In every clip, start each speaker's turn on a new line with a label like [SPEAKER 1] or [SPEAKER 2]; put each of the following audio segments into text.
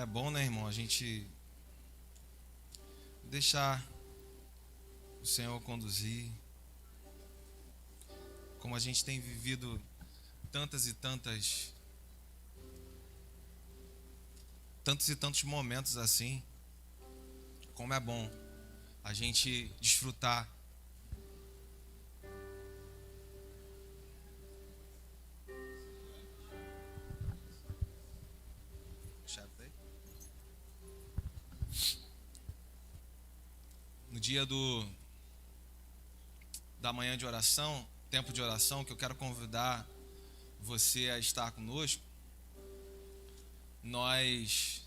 [SPEAKER 1] É bom, né, irmão, a gente deixar o Senhor conduzir. Como a gente tem vivido tantas e tantos momentos assim, como é bom a gente desfrutar. No dia da manhã de oração, tempo de oração, que eu quero convidar você a estar conosco. Nós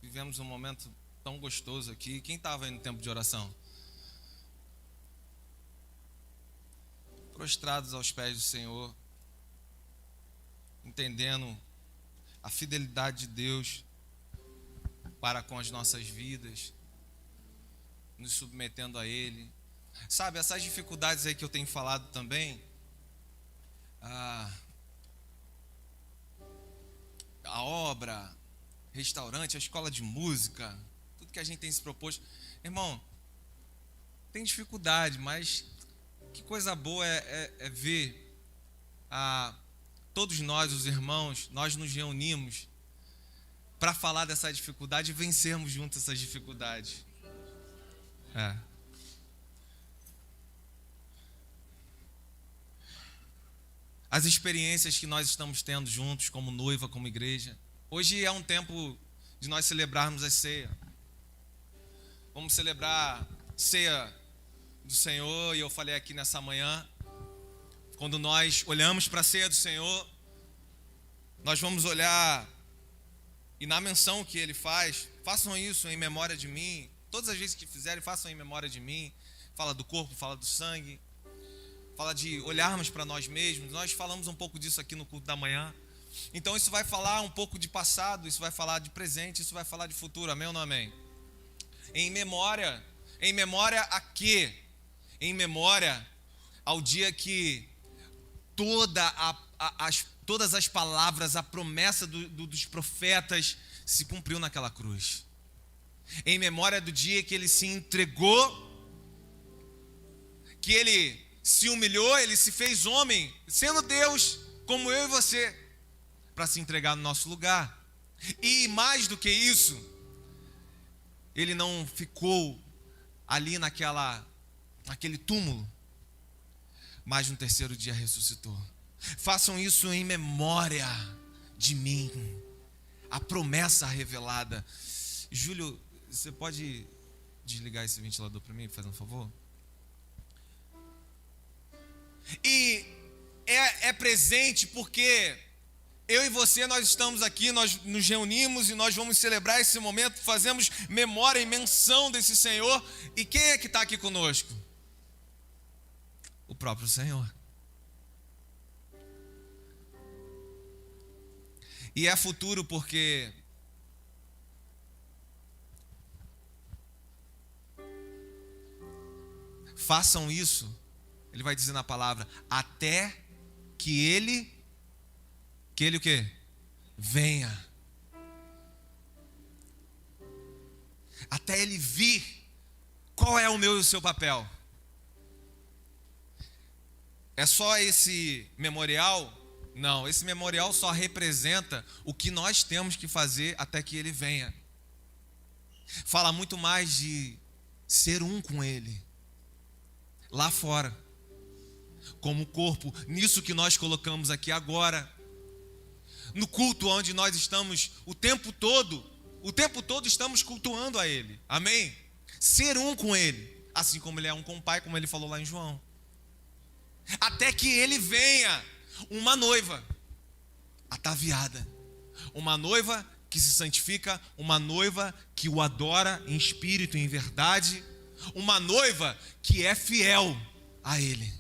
[SPEAKER 1] vivemos um momento tão gostoso aqui. Quem estava aí no tempo de oração? Prostrados aos pés do Senhor, entendendo a fidelidade de Deus para com as nossas vidas, nos submetendo a Ele. Sabe, essas dificuldades aí que eu tenho falado também, a obra, restaurante, a escola de música, tudo que a gente tem se proposto. Irmão, tem dificuldade, mas que coisa boa é ver todos nós, os irmãos, nós nos reunimos para falar dessa dificuldade e vencermos juntos essas dificuldades. As experiências que nós estamos tendo juntos, como noiva, como igreja. Hoje é um tempo de nós celebrarmos a ceia. Vamos celebrar a ceia do Senhor, e eu falei aqui nessa manhã, quando nós olhamos para a ceia do Senhor, nós vamos olhar, e na menção que Ele faz, façam isso em memória de mim. Todas as vezes que fizerem, façam em memória de mim. Fala do corpo, fala do sangue, fala de olharmos para nós mesmos. Nós falamos um pouco disso aqui no culto da manhã. Então isso vai falar um pouco de passado, isso vai falar de presente, isso vai falar de futuro. Amém ou não amém? Em memória a quê? Em memória ao dia que todas as palavras, a promessa dos profetas se cumpriu naquela cruz. Em memória do dia que Ele se entregou, que Ele se humilhou, Ele se fez homem, sendo Deus como eu e você, para se entregar no nosso lugar. E mais do que isso, Ele não ficou ali naquele túmulo, mas no terceiro dia ressuscitou. Façam isso em memória de mim, a promessa revelada. Júlio, você pode desligar esse ventilador para mim, fazendo um favor? E é presente porque eu e você, nós estamos aqui, nós nos reunimos e nós vamos celebrar esse momento, fazemos memória e menção desse Senhor. E quem é que está aqui conosco? O próprio Senhor. E é futuro porque façam isso, Ele vai dizer na palavra, até que Ele o quê? Venha. Até Ele vir. Qual é o meu e o seu papel? É só esse memorial? Não, esse memorial só representa o que nós temos que fazer até que Ele venha. Fala muito mais de ser um com Ele, lá fora, como corpo, nisso que nós colocamos aqui agora, no culto onde nós estamos o tempo todo estamos cultuando a Ele, amém? Ser um com Ele, assim como Ele é um com o Pai, como Ele falou lá em João. Até que Ele venha, uma noiva ataviada, uma noiva que se santifica, uma noiva que o adora em espírito e em verdade, uma noiva que é fiel a Ele,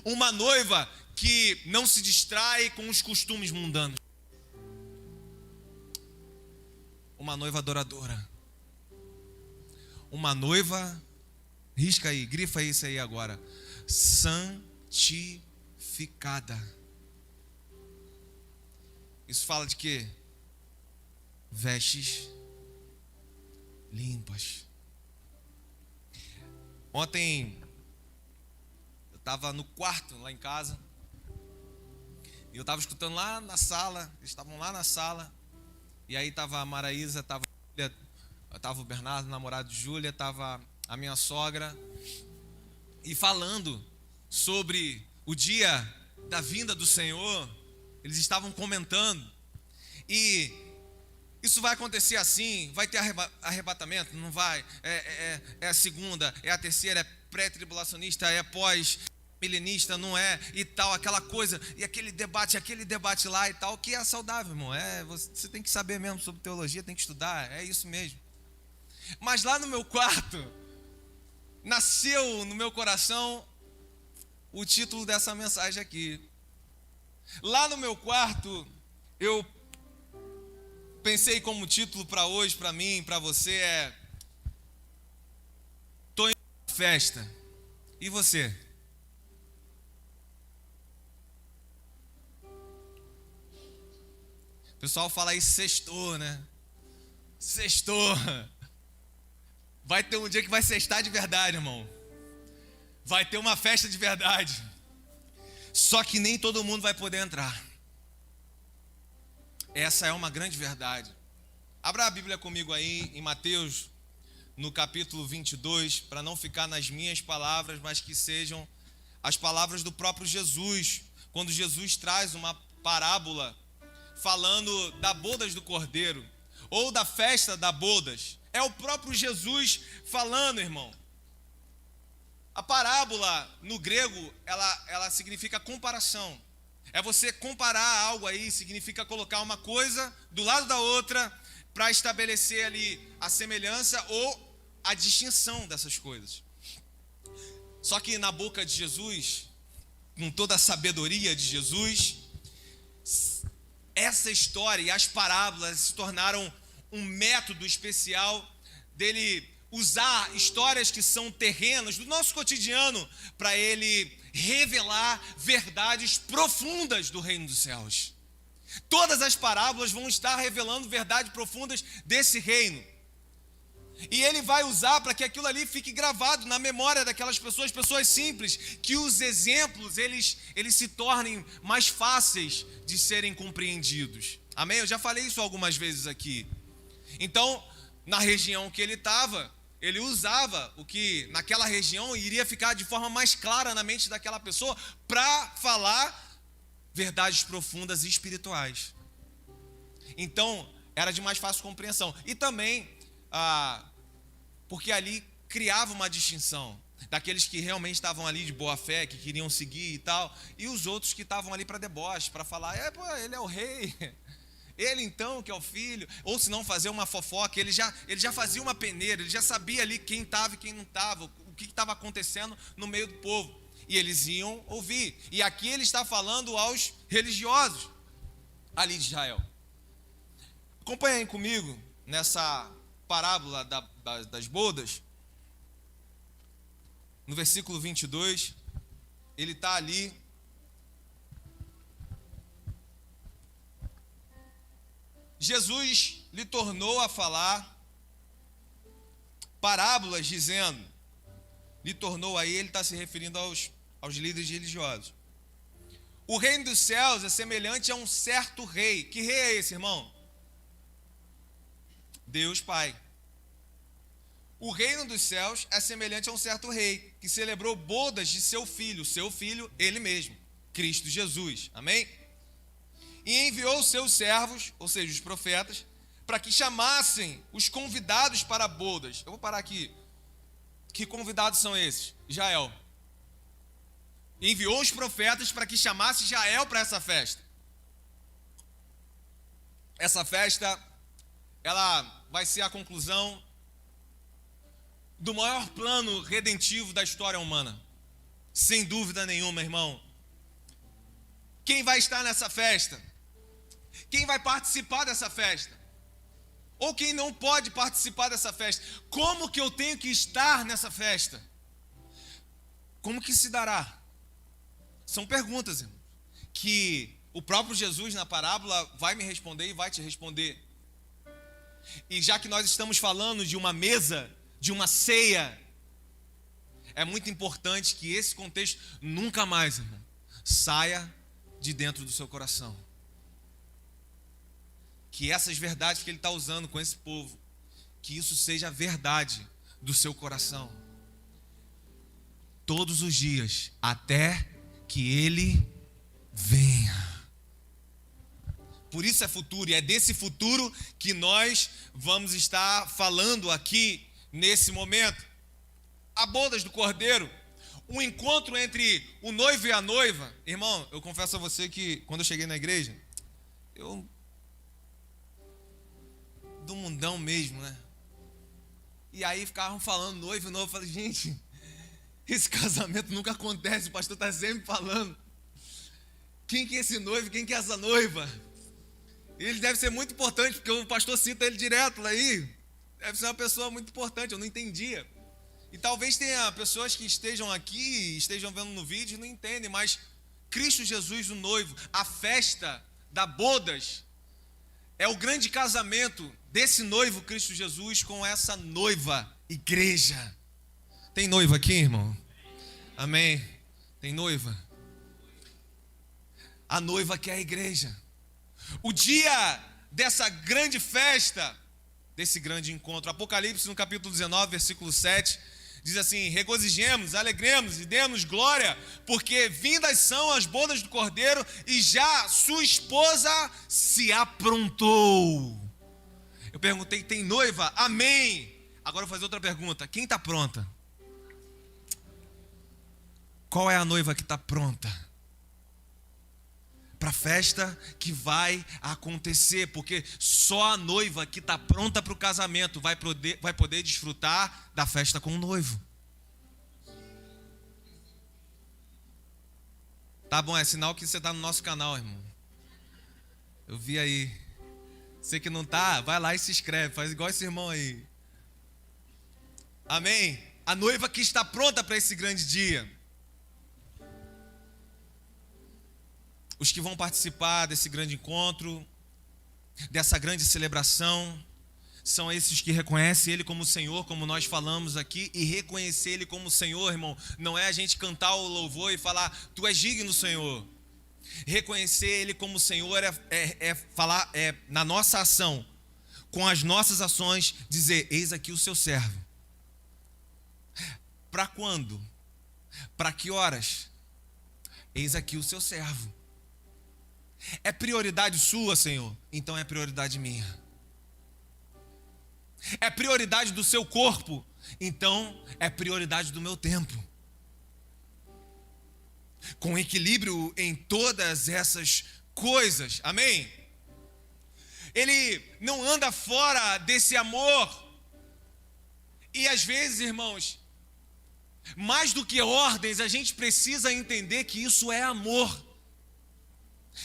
[SPEAKER 1] uma noiva que não se distrai com os costumes mundanos, uma noiva adoradora, uma noiva, risca aí, grifa isso aí agora, santificada. Isso fala de quê? vestes limpas. Ontem eu estava no quarto lá em casa e eu estava escutando lá na sala, eles estavam lá na sala, e aí estava a Maraísa, estava o Bernardo, namorado de Júlia, estava a minha sogra, e falando sobre o dia da vinda do Senhor. Eles estavam comentando, e isso vai acontecer assim, vai ter arrebatamento? Não vai, é a segunda, é a terceira, é pré-tribulacionista, é pós-milenista, não é, e tal, aquela coisa, e aquele debate lá e tal, que é saudável, irmão, você tem que saber mesmo sobre teologia, tem que estudar, é isso mesmo. Mas lá no meu quarto, nasceu no meu coração o título dessa mensagem aqui. Lá no meu quarto, eu pensei como título para hoje, para mim, para você, tô em festa. E você? O pessoal fala aí sextou, né? Sextou. Vai ter um dia que vai sextar de verdade, irmão. Vai ter uma festa de verdade. Só que nem todo mundo vai poder entrar. Essa é uma grande verdade. Abra a Bíblia comigo aí em Mateus, no capítulo 22, para não ficar nas minhas palavras, mas que sejam as palavras do próprio Jesus, quando Jesus traz uma parábola falando da bodas do Cordeiro, ou da festa da bodas. É o próprio Jesus falando, irmão. A parábola, no grego, ela significa comparação. É você comparar algo aí, significa colocar uma coisa do lado da outra para estabelecer ali a semelhança ou a distinção dessas coisas. Só que na boca de Jesus, com toda a sabedoria de Jesus, essa história e as parábolas se tornaram um método especial dele usar histórias que são terrenas do nosso cotidiano para ele revelar verdades profundas do reino dos céus. Todas as parábolas vão estar revelando verdades profundas desse reino. E ele vai usar para que aquilo ali fique gravado na memória daquelas pessoas simples, que os exemplos eles se tornem mais fáceis de serem compreendidos. Amém? Eu já falei isso algumas vezes aqui. Então, na região que ele estava, ele usava o que naquela região iria ficar de forma mais clara na mente daquela pessoa para falar verdades profundas e espirituais. Então, era de mais fácil compreensão. E também, porque ali criava uma distinção daqueles que realmente estavam ali de boa fé, que queriam seguir e tal, e os outros que estavam ali para deboche, para falar, ele é o rei. Ele então que é o filho, ou se não fazer uma fofoca, ele já fazia uma peneira, ele já sabia ali quem estava e quem não estava, o que estava acontecendo no meio do povo, e eles iam ouvir. E aqui ele está falando aos religiosos ali de Israel. Acompanhem comigo nessa parábola das bodas, no versículo 22, ele está ali. Jesus lhe tornou a falar parábolas, dizendo, lhe tornou aí, ele está se referindo aos líderes religiosos. O reino dos céus é semelhante a um certo rei. Que rei é esse, irmão? Deus Pai. O reino dos céus é semelhante a um certo rei, que celebrou bodas de seu filho, ele mesmo, Cristo Jesus. Amém? E enviou os seus servos, ou seja, os profetas, para que chamassem os convidados para bodas. Eu vou parar aqui. Que convidados são esses? Israel. Enviou os profetas para que chamasse Israel para essa festa. Essa festa, ela vai ser a conclusão do maior plano redentivo da história humana. Sem dúvida nenhuma, irmão. Quem vai estar nessa festa? Quem vai participar dessa festa? Ou quem não pode participar dessa festa? Como que eu tenho que estar nessa festa? Como que se dará? São perguntas, irmão, que o próprio Jesus na parábola vai me responder e vai te responder. E já que nós estamos falando de uma mesa, de uma ceia, é muito importante que esse contexto nunca mais, irmão, saia de dentro do seu coração. Que essas verdades que ele está usando com esse povo, que isso seja a verdade do seu coração. Todos os dias, até que ele venha. Por isso é futuro, e é desse futuro que nós vamos estar falando aqui nesse momento. A bodas do Cordeiro, um encontro entre o noivo e a noiva. Irmão, eu confesso a você que quando eu cheguei na igreja, eu do mundão mesmo, né? E aí ficavam falando noivo e noivo, eu falei, gente, esse casamento nunca acontece, o pastor está sempre falando. Quem que é esse noivo, quem que é essa noiva? Ele deve ser muito importante, porque o pastor cita ele direto aí. Deve ser uma pessoa muito importante, eu não entendia. E talvez tenha pessoas que estejam aqui, estejam vendo no vídeo e não entendem, mas Cristo Jesus, o noivo, a festa da bodas, é o grande casamento desse noivo Cristo Jesus com essa noiva, igreja. Tem noiva aqui, irmão? Amém? Tem noiva? A noiva que é a igreja. O dia dessa grande festa, desse grande encontro, Apocalipse no capítulo 19, versículo 7, diz assim: regozijemos, alegremos e demos glória, porque vindas são as bodas do Cordeiro e já sua esposa se aprontou. Eu perguntei, tem noiva? Amém. Agora eu vou fazer outra pergunta, quem está pronta? Qual é a noiva que está pronta para a festa que vai acontecer? Porque só a noiva que está pronta para o casamento vai poder desfrutar da festa com o noivo. Tá bom, é sinal que você está no nosso canal, irmão. Eu vi aí. Você que não tá, vai lá e se inscreve, faz igual esse irmão aí. Amém? A noiva que está pronta para esse grande dia. Os que vão participar desse grande encontro, dessa grande celebração, são esses que reconhecem Ele como Senhor, como nós falamos aqui. E reconhecer Ele como Senhor, irmão, não é a gente cantar o louvor e falar, Tu és digno, Senhor. Reconhecer Ele como Senhor é falar, na nossa ação, com as nossas ações, dizer, eis aqui o seu servo. Para quando? Para que horas? Eis aqui o seu servo. É prioridade sua, Senhor? Então é prioridade minha. É prioridade do seu corpo? Então é prioridade do meu tempo. Com equilíbrio em todas essas coisas, amém? Ele não anda fora desse amor. E às vezes, irmãos, mais do que ordens, a gente precisa entender que isso é amor.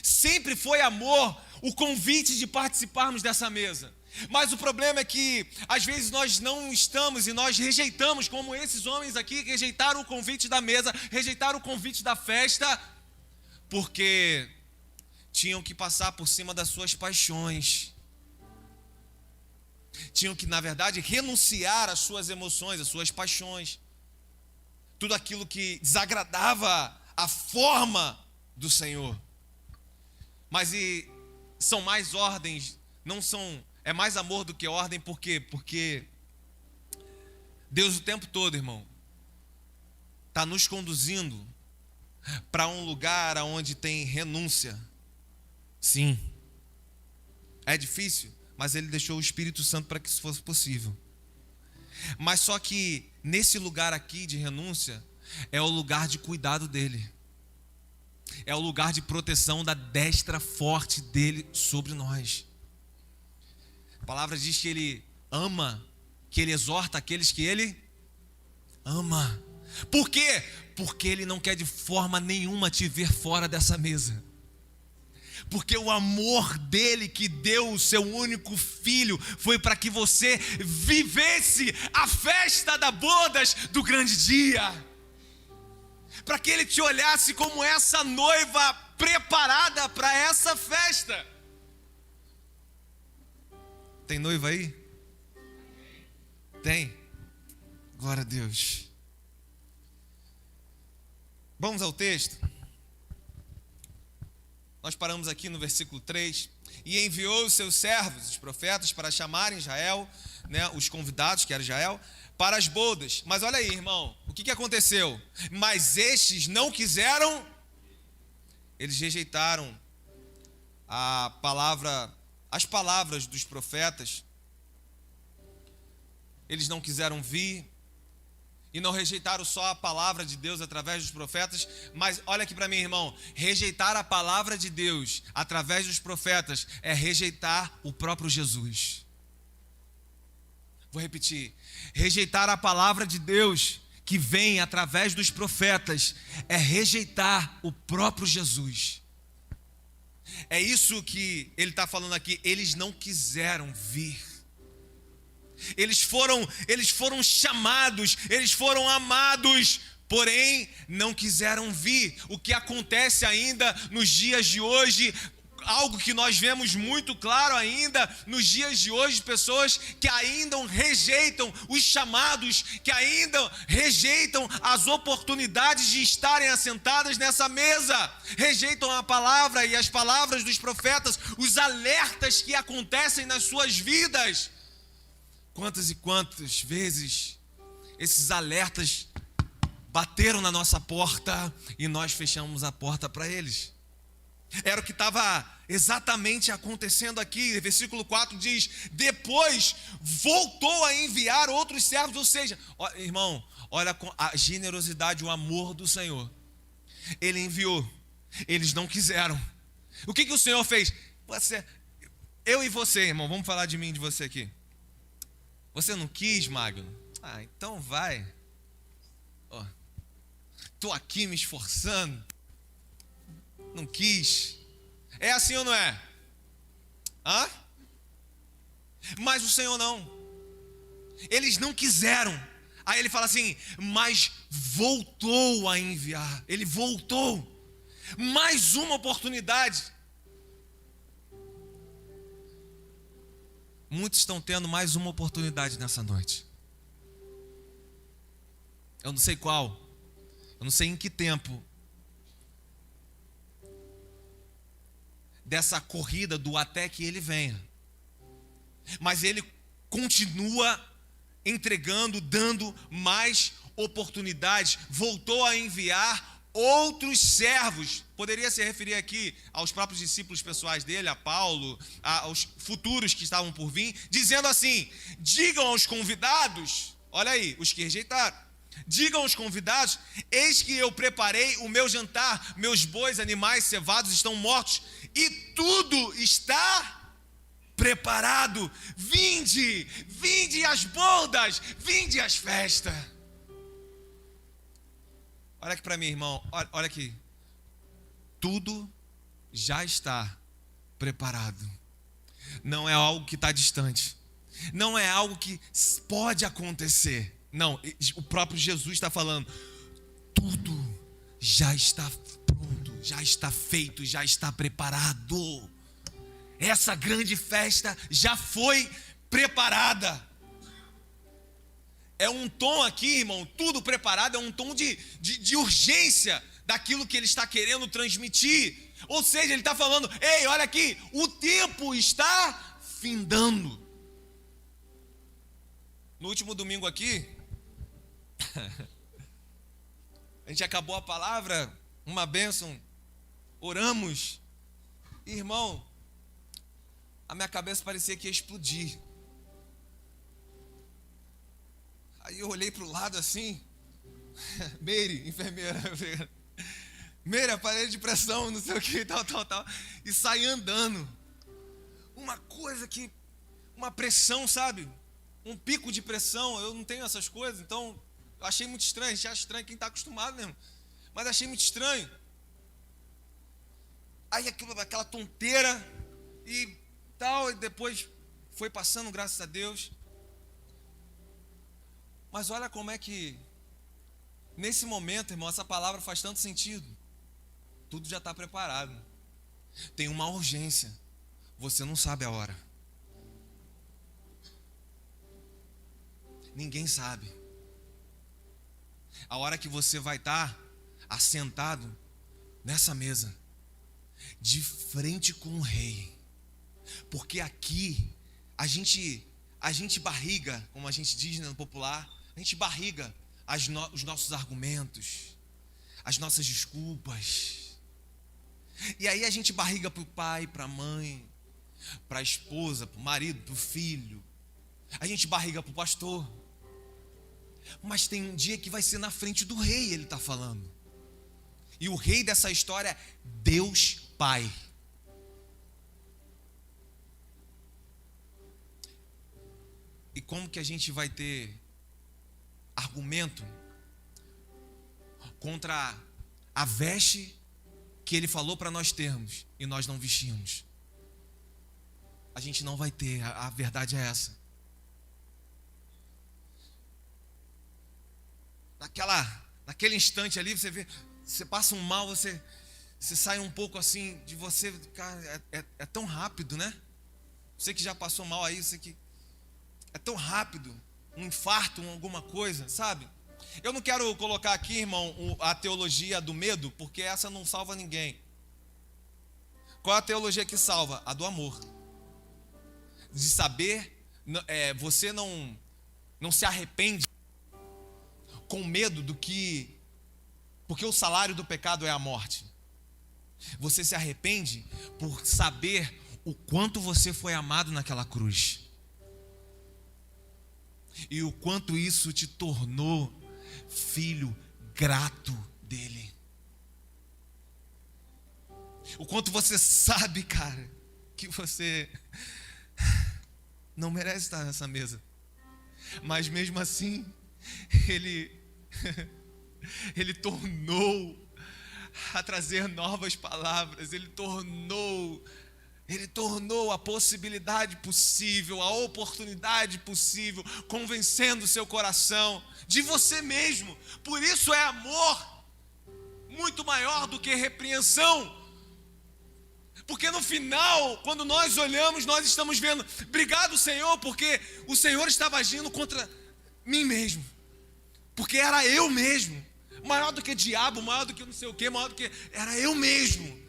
[SPEAKER 1] Sempre foi amor o convite de participarmos dessa mesa. Mas o problema é que às vezes nós não estamos e nós rejeitamos, como esses homens aqui que rejeitaram o convite da mesa, rejeitaram o convite da festa, porque tinham que passar por cima das suas paixões. Tinham que, na verdade, renunciar às suas emoções, às suas paixões. Tudo aquilo que desagradava a forma do Senhor. Mas são mais ordens, não são, é mais amor do que ordem, por quê? Porque Deus o tempo todo, irmão, está nos conduzindo para um lugar onde tem renúncia. Sim, é difícil, mas Ele deixou o Espírito Santo para que isso fosse possível. Mas só que nesse lugar aqui de renúncia, é o lugar de cuidado dEle. É o lugar de proteção da destra forte dele sobre nós. A palavra diz que Ele ama, que Ele exorta aqueles que Ele ama. Por quê? Porque Ele não quer de forma nenhuma te ver fora dessa mesa. Porque o amor dele que deu o seu único filho foi para que você vivesse a festa das bodas do grande dia. Para que ele te olhasse como essa noiva preparada para essa festa. Tem noiva aí? Tem? Glória a Deus. Vamos ao texto. Nós paramos aqui no versículo 3. E enviou os seus servos, os profetas, para chamarem Israel, né, os convidados, que era Israel, para as bodas. Mas olha aí, irmão, o que aconteceu? Mas estes não quiseram, eles rejeitaram as palavras dos profetas. Eles não quiseram vir. E não rejeitaram só a palavra de Deus através dos profetas, mas olha aqui para mim, irmão, rejeitar a palavra de Deus através dos profetas é rejeitar o próprio Jesus. Vou repetir, rejeitar a palavra de Deus que vem através dos profetas é rejeitar o próprio Jesus. É isso que ele está falando aqui, eles não quiseram vir. Eles foram chamados, eles foram amados, porém não quiseram vir. O que acontece ainda nos dias de hoje, algo que nós vemos muito claro ainda nos dias de hoje, pessoas que ainda rejeitam os chamados, que ainda rejeitam as oportunidades de estarem assentadas nessa mesa, rejeitam a palavra e as palavras dos profetas, os alertas que acontecem nas suas vidas. Quantas e quantas vezes esses alertas bateram na nossa porta e nós fechamos a porta para eles? Era o que estava exatamente acontecendo aqui. Versículo 4 diz: depois voltou a enviar outros servos. Ou seja, irmão, olha a generosidade, o amor do Senhor. Ele enviou, eles não quiseram. O que o Senhor fez? Eu e você, irmão, vamos falar de mim e de você aqui. Você não quis, Magno? Ah, então vai. Tô aqui me esforçando. Não quis. É assim ou não é? Hã? Mas o Senhor não. Eles não quiseram. Aí ele fala assim, mas voltou a enviar. Ele voltou. Mais uma oportunidade. Muitos estão tendo mais uma oportunidade nessa noite. Eu não sei qual. Eu não sei em que tempo. Dessa corrida do até que ele venha. Mas ele continua entregando, dando mais oportunidades. Voltou a enviar outros servos. Poderia se referir aqui aos próprios discípulos pessoais dele, a Paulo, aos futuros que estavam por vir, dizendo assim: digam aos convidados, olha aí, os que rejeitaram, digam aos convidados, eis que eu preparei o meu jantar, meus bois, animais cevados estão mortos, e tudo está preparado. Vinde às bodas, vinde às festas. Olha aqui para mim, irmão, olha aqui. Tudo já está preparado. Não é algo que está distante. Não é algo que pode acontecer. Não, o próprio Jesus está falando. Tudo já está pronto, já está feito, já está preparado. Essa grande festa já foi preparada. É um tom aqui, irmão, tudo preparado, é um tom de urgência daquilo que ele está querendo transmitir. Ou seja, ele está falando, ei, olha aqui, o tempo está findando. No último domingo aqui, a gente acabou a palavra, uma bênção, oramos. Irmão, a minha cabeça parecia que ia explodir. Aí eu olhei para o lado assim, Meire, enfermeira, Meire, aparelho de pressão, não sei o que, tal, e saí andando. Uma coisa que, uma pressão, sabe? Um pico de pressão, eu não tenho essas coisas, então eu achei muito estranho. A gente acha estranho quem está acostumado mesmo, mas achei muito estranho. Aí aquela tonteira e tal, e depois foi passando, graças a Deus. Mas olha como é que, nesse momento, irmão, essa palavra faz tanto sentido. Tudo já está preparado. Tem uma urgência. Você não sabe a hora. Ninguém sabe. A hora que você vai estar assentado nessa mesa, de frente com o rei. Porque aqui a gente barriga, como a gente diz no popular, a gente barriga os nossos argumentos, as nossas desculpas. E aí a gente barriga para o pai, para a mãe, para a esposa, para o marido, para o filho. A gente barriga para o pastor. Mas tem um dia que vai ser na frente do rei, ele está falando. E o rei dessa história é Deus Pai. E como que a gente vai ter argumento contra a veste que ele falou para nós termos e nós não vestimos? A gente não vai ter, a verdade é essa. Naquele instante ali, você vê, você passa um mal, você sai um pouco assim de você, cara, é tão rápido, né? Você que já passou mal aí, você que é tão rápido, um infarto, alguma coisa, sabe? Eu não quero colocar aqui, irmão, a teologia do medo, porque essa não salva ninguém. Qual é a teologia que salva? A do amor. De saber, você não se arrepende com medo porque o salário do pecado é a morte. Você se arrepende por saber o quanto você foi amado naquela cruz. E o quanto isso te tornou filho grato dele. O quanto você sabe, cara, que você não merece estar nessa mesa. Mas mesmo assim, ele tornou a trazer novas palavras. Ele tornou a possibilidade possível, a oportunidade possível, convencendo o seu coração de você mesmo. Por isso é amor muito maior do que repreensão. Porque no final, quando nós olhamos, nós estamos vendo, obrigado, Senhor, porque o Senhor estava agindo contra mim mesmo. Porque era eu mesmo. Maior do que diabo, maior do que não sei o quê, maior do que... Era eu mesmo.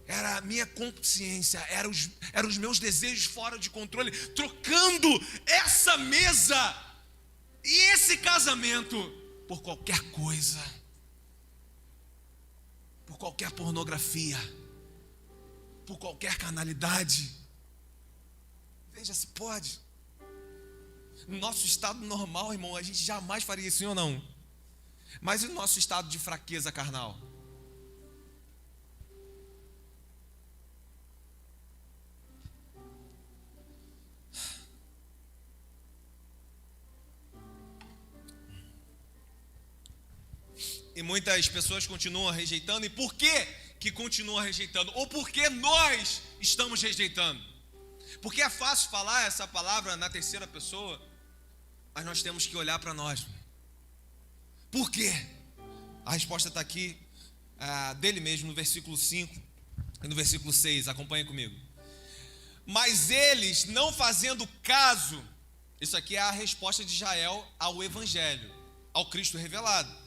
[SPEAKER 1] Era a minha consciência, eram os meus desejos fora de controle, trocando essa mesa e esse casamento por qualquer coisa, por qualquer pornografia, por qualquer carnalidade. Veja se pode. No nosso estado normal, irmão, a gente jamais faria isso, sim ou não? Mas e no nosso estado de fraqueza carnal? E muitas pessoas continuam rejeitando. E por que continuam rejeitando? Ou por que nós estamos rejeitando? Porque é fácil falar essa palavra na terceira pessoa, mas nós temos que olhar para nós. Por quê? A resposta está aqui, dele mesmo, no versículo 5 e no versículo 6. Acompanhe comigo. Mas eles não fazendo caso, isso aqui é a resposta de Israel ao Evangelho, ao Cristo revelado.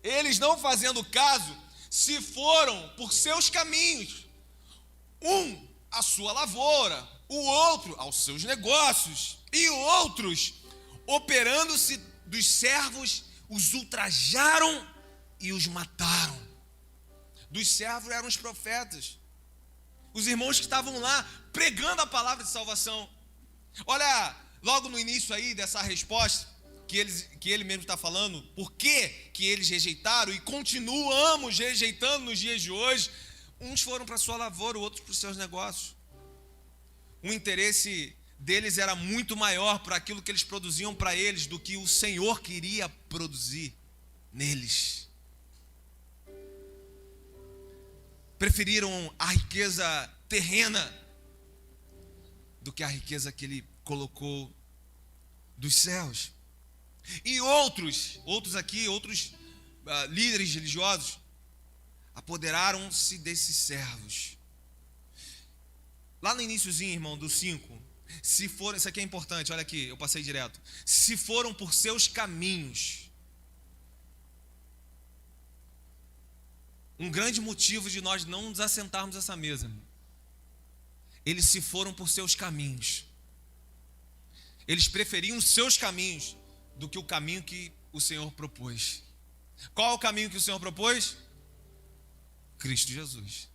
[SPEAKER 1] Eles não fazendo caso, se foram por seus caminhos, um à sua lavoura, o outro aos seus negócios, e outros, operando-se dos servos, os ultrajaram e os mataram. Dos servos eram os profetas, os irmãos que estavam lá pregando a palavra de salvação. Olha, logo no início aí dessa resposta, que ele mesmo está falando, por que eles rejeitaram e continuamos rejeitando nos dias de hoje. Uns foram para a sua lavoura, outros para os seus negócios. O interesse deles era muito maior para aquilo que eles produziam para eles do que o Senhor queria produzir neles. Preferiram a riqueza terrena do que a riqueza que ele colocou dos céus. E outros líderes religiosos apoderaram-se desses servos. Lá no iniciozinho, irmão, do 5, Se foram, isso aqui é importante, olha aqui, eu passei direto. Se foram por seus caminhos, um grande motivo de nós não nos assentarmos nessa mesa, irmão. Eles se foram por seus caminhos. Eles preferiam os seus caminhos do que o caminho que o Senhor propôs. Qual é o caminho que o Senhor propôs? Cristo Jesus.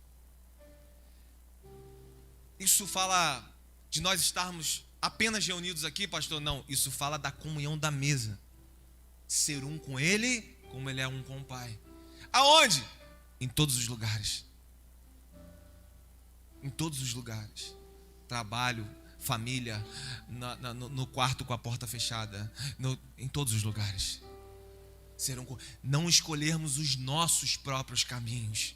[SPEAKER 1] Isso fala de nós estarmos apenas reunidos aqui, pastor? Não, isso fala da comunhão da mesa. Ser um com Ele, como Ele é um com o Pai. Aonde? Em todos os lugares. Em todos os lugares. Trabalho, família, no quarto com a porta fechada, em todos os lugares. Não escolhermos os nossos próprios caminhos.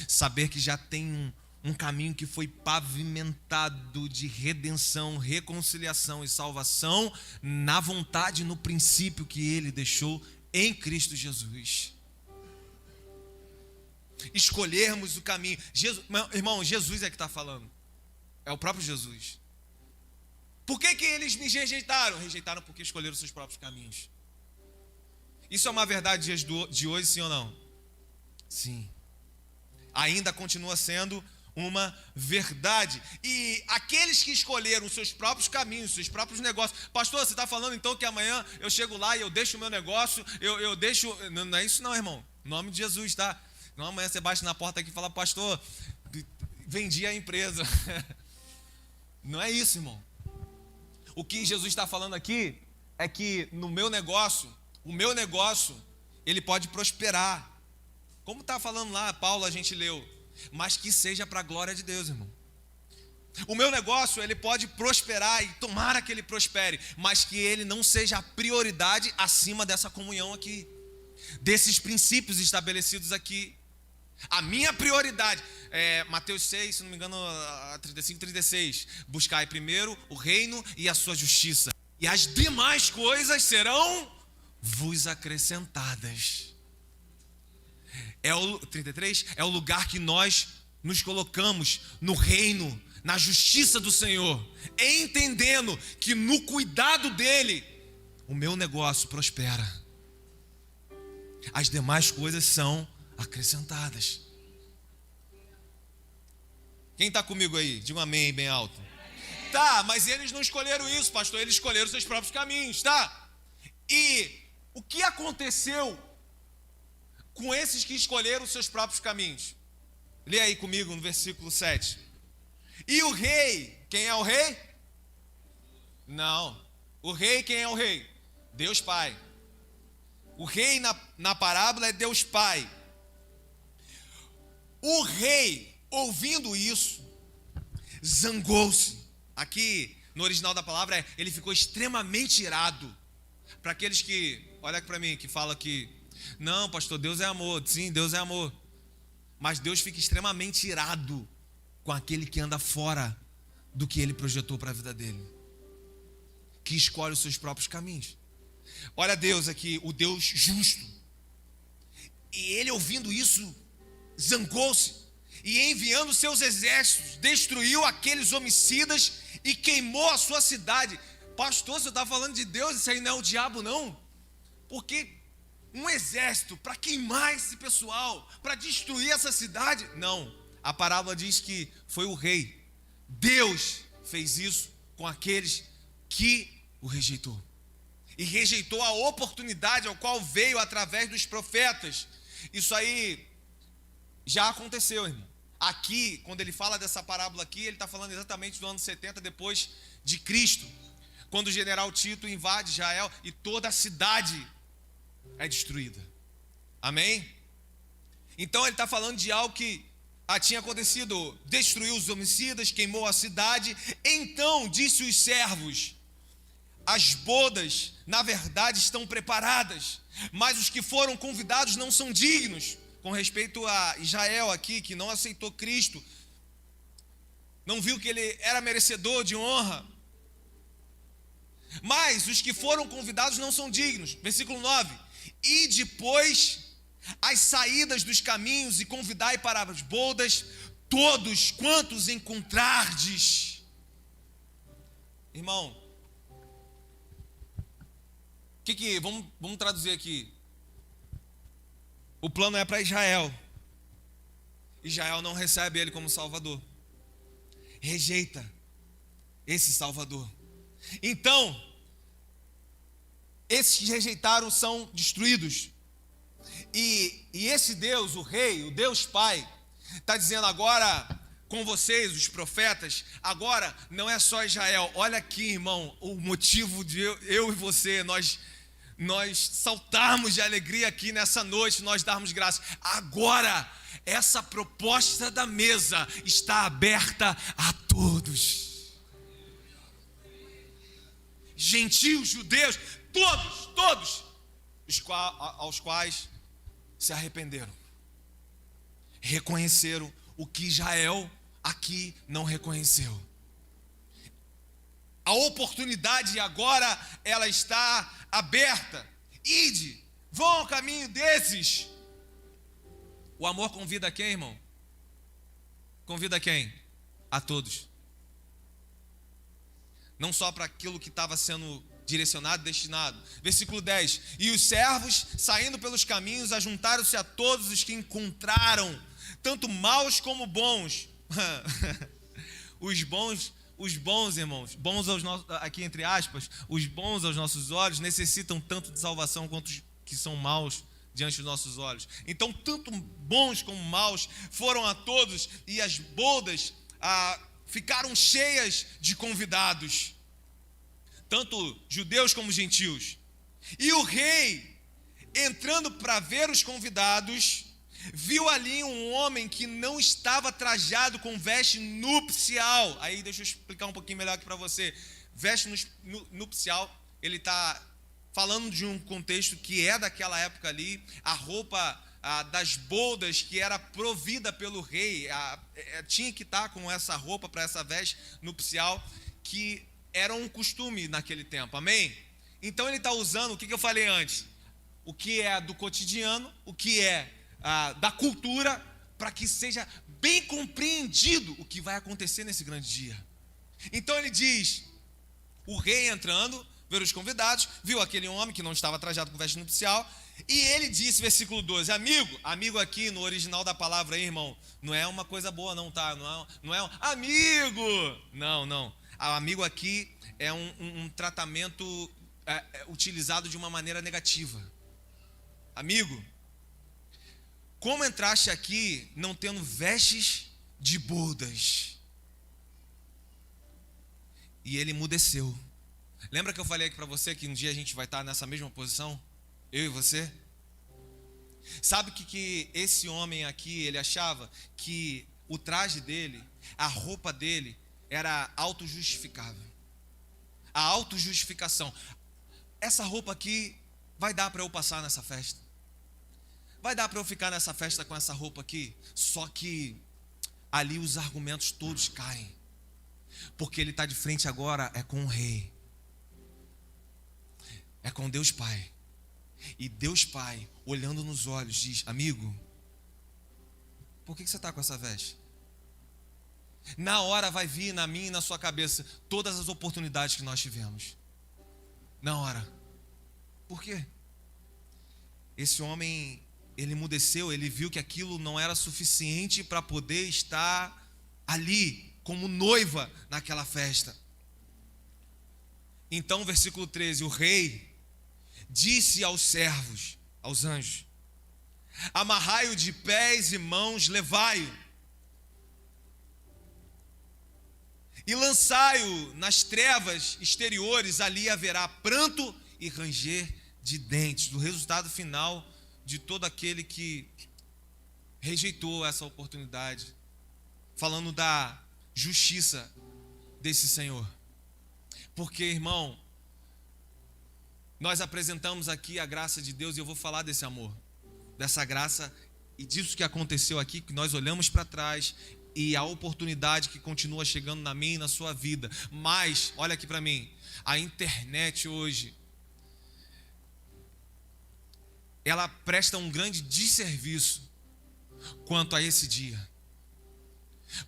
[SPEAKER 1] Saber que já tem um caminho que foi pavimentado de redenção, reconciliação e salvação na vontade e no princípio que Ele deixou em Cristo Jesus. Escolhermos o caminho. Irmão, Jesus é que está falando. É o próprio Jesus. Por que eles me rejeitaram? Rejeitaram porque escolheram os seus próprios caminhos. Isso é uma verdade de hoje, sim ou não? Sim. Ainda continua sendo uma verdade. E aqueles que escolheram os seus próprios caminhos, os seus próprios negócios. Pastor, você está falando então que amanhã eu chego lá e eu deixo o meu negócio, eu deixo... Não é isso não, irmão. Em nome de Jesus, tá? Não, amanhã você bate na porta aqui e fala, pastor, vendi a empresa. Não é isso, irmão. O que Jesus está falando aqui é que no meu negócio, o meu negócio, ele pode prosperar. Como está falando lá, Paulo, a gente leu. Mas que seja para a glória de Deus, irmão. O meu negócio, ele pode prosperar e tomara que ele prospere, mas que ele não seja a prioridade acima dessa comunhão aqui, desses princípios estabelecidos aqui. A minha prioridade é Mateus 6, se não me engano, 35, 36. Buscai primeiro o reino e a sua justiça, e as demais coisas serão vos acrescentadas. 33 é o lugar que nós nos colocamos no reino, na justiça do Senhor, entendendo que no cuidado dele o meu negócio prospera. As demais coisas são acrescentadas. Quem está comigo aí? Diga um amém bem alto. Tá, mas eles não escolheram isso, pastor. Eles escolheram seus próprios caminhos, tá? E o que aconteceu com esses que escolheram os seus próprios caminhos? Lê aí comigo no versículo 7. E o rei, quem é o rei? Não. O rei, quem é o rei? Deus Pai. O rei na parábola é Deus Pai. O rei, ouvindo isso, zangou-se. Aqui, no original da palavra, ele ficou extremamente irado. Para aqueles que, olha aqui para mim, que fala que, não, pastor, Deus é amor. Sim, Deus é amor. Mas Deus fica extremamente irado com aquele que anda fora do que ele projetou para a vida dele, que escolhe os seus próprios caminhos. Olha Deus aqui, o Deus justo. E ele, ouvindo isso, zangou-se e, enviando seus exércitos, destruiu aqueles homicidas e queimou a sua cidade. Pastor, você está falando de Deus? Isso aí não é o diabo, não? Porque um exército para queimar esse pessoal, para destruir essa cidade? Não. A parábola diz que foi o rei. Deus fez isso com aqueles que o rejeitou. E rejeitou a oportunidade ao qual veio através dos profetas. Isso aí já aconteceu, irmão. Aqui, quando ele fala dessa parábola aqui, ele está falando exatamente do ano 70 depois de Cristo, quando o general Tito invade Israel e toda a cidade é destruída. Amém? Então ele está falando de algo que tinha acontecido. Destruiu os homicidas, queimou a cidade. Então disse os servos: as bodas, na verdade, estão preparadas, mas os que foram convidados não são dignos. Com respeito a Israel aqui, que não aceitou Cristo, não viu que ele era merecedor de honra. Mas os que foram convidados não são dignos. Versículo 9. E depois as saídas dos caminhos e convidai para as bodas todos quantos encontrardes. Irmão, vamos traduzir aqui. O plano é para Israel. Israel não recebe ele como Salvador. Rejeita esse Salvador. Então, esses que rejeitaram são destruídos. E esse Deus, o Rei, o Deus Pai, está dizendo agora com vocês, os profetas, agora não é só Israel. Olha aqui, irmão, o motivo de eu e você, nós saltarmos de alegria aqui nessa noite, nós darmos graça. Agora, essa proposta da mesa está aberta a todos. Gentios, judeus, todos, aos quais se arrependeram. Reconheceram o que Israel aqui não reconheceu. A oportunidade agora, ela está aberta. Ide, vão ao caminho desses. O amor convida quem, irmão? Convida quem? A todos. Não só para aquilo que estava sendo direcionado, destinado. Versículo 10. E os servos, saindo pelos caminhos, ajuntaram-se a todos os que encontraram, tanto maus como bons. Os bons, irmãos, bons aos nossos, aqui entre aspas, os bons aos nossos olhos necessitam tanto de salvação quanto os que são maus diante dos nossos olhos. Então, tanto bons como maus foram a todos, e as bodas ficaram cheias de convidados, tanto judeus como gentios. E o rei, entrando para ver os convidados, viu ali um homem que não estava trajado com veste nupcial. Aí deixa eu explicar um pouquinho melhor aqui para você. Veste nupcial, ele está falando de um contexto que é daquela época ali, a roupa das bodas que era provida pelo rei, tinha que estar com essa roupa para essa veste nupcial, que era um costume naquele tempo, amém? Então ele está usando, o que eu falei antes? O que é do cotidiano, o que é da cultura, para que seja bem compreendido o que vai acontecer nesse grande dia. Então ele diz, o rei entrando, ver os convidados, viu aquele homem que não estava trajado com veste nupcial, e ele disse, versículo 12, amigo aqui no original da palavra aí, irmão, não é uma coisa boa não, tá? Não é um amigo, não. Amigo aqui é um tratamento utilizado de uma maneira negativa. Amigo, como entraste aqui não tendo vestes de bodas? E ele emudeceu. Lembra que eu falei aqui para você que um dia a gente vai estar nessa mesma posição? Eu e você? Sabe o que esse homem aqui, ele achava? Que o traje dele, a roupa dele, era autojustificável. A autojustificação. Essa roupa aqui vai dar para eu passar nessa festa. Vai dar para eu ficar nessa festa com essa roupa aqui? Só que ali os argumentos todos caem. Porque ele está de frente agora é com o rei. É com Deus Pai. E Deus Pai, olhando nos olhos, diz, amigo, por que você está com essa veste? Na hora vai vir na minha e na sua cabeça todas as oportunidades que nós tivemos. Na hora. Por quê? Esse homem, ele emudeceu, ele viu que aquilo não era suficiente para poder estar ali como noiva naquela festa. Então, versículo 13, o rei disse aos servos, aos anjos, amarrai-o de pés e mãos, levai-o e lançai-o nas trevas exteriores, ali haverá pranto e ranger de dentes. Do resultado final de todo aquele que rejeitou essa oportunidade, falando da justiça desse Senhor. Porque, irmão, nós apresentamos aqui a graça de Deus, e eu vou falar desse amor, dessa graça e disso que aconteceu aqui, que nós olhamos para trás, e a oportunidade que continua chegando na minha e na sua vida. Mas, olha aqui para mim, a internet hoje, ela presta um grande desserviço quanto a esse dia.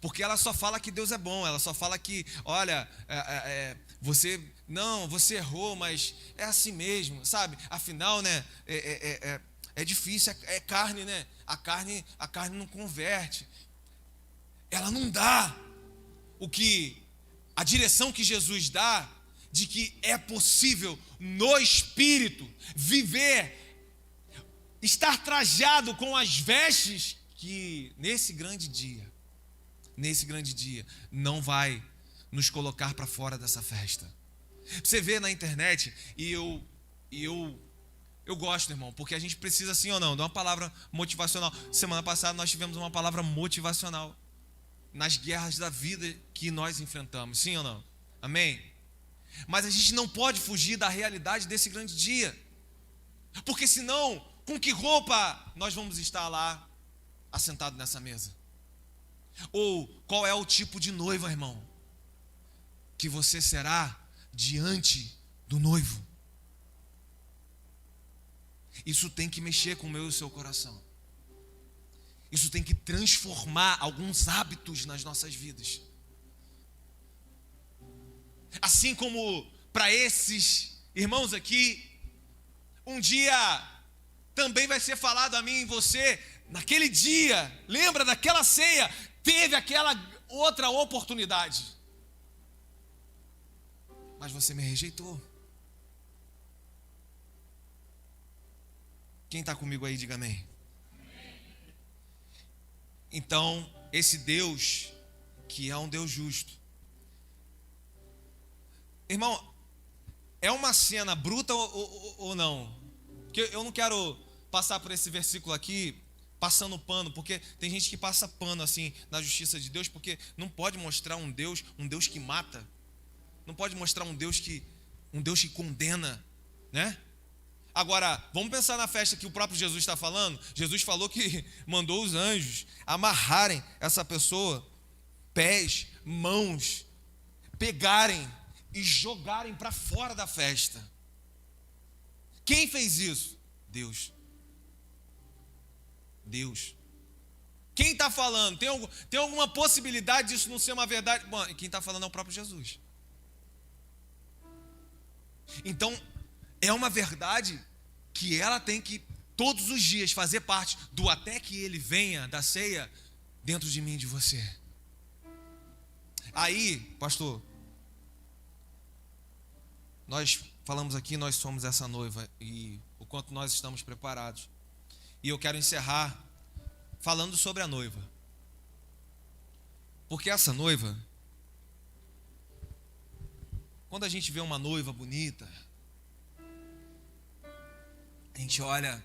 [SPEAKER 1] Porque ela só fala que Deus é bom, ela só fala que, olha, você errou, mas é assim mesmo, sabe? Afinal, né, é difícil, é carne, né? A carne não converte. Ela não dá a direção que Jesus dá, de que é possível no Espírito viver, estar trajado com as vestes que nesse grande dia não vai nos colocar para fora dessa festa. Você vê na internet, e eu gosto, irmão, porque a gente precisa, sim ou não, de uma palavra motivacional. Semana passada nós tivemos uma palavra motivacional nas guerras da vida que nós enfrentamos, sim ou não? Amém? Mas a gente não pode fugir da realidade desse grande dia, porque senão, com que roupa nós vamos estar lá assentado nessa mesa? Ou qual é o tipo de noiva, irmão, que você será diante do noivo? Isso tem que mexer com o meu e o seu coração. Isso tem que transformar alguns hábitos nas nossas vidas. Assim como para esses irmãos aqui, um dia também vai ser falado a mim e você, naquele dia, lembra daquela ceia, teve aquela outra oportunidade, mas você me rejeitou. Quem está comigo aí, diga amém. Então, esse Deus, que é um Deus justo, irmão, é uma cena bruta ou não? Porque eu não quero passar por esse versículo aqui passando pano, porque tem gente que passa pano assim na justiça de Deus, porque não pode mostrar um Deus que mata, não pode mostrar um Deus que condena, né? Agora, vamos pensar na festa que o próprio Jesus está falando. Jesus falou que mandou os anjos amarrarem essa pessoa, pés, mãos, pegarem e jogarem para fora da festa. Quem fez isso? Deus. Quem está falando? Tem alguma possibilidade disso não ser uma verdade? Bom, quem está falando é o próprio Jesus. Então, é uma verdade que ela tem que todos os dias fazer parte do até que ele venha, da ceia, dentro de mim e de você. Aí, pastor, nós falamos aqui, nós somos essa noiva e o quanto nós estamos preparados. E eu quero encerrar falando sobre a noiva. Porque essa noiva, quando a gente vê uma noiva bonita, a gente olha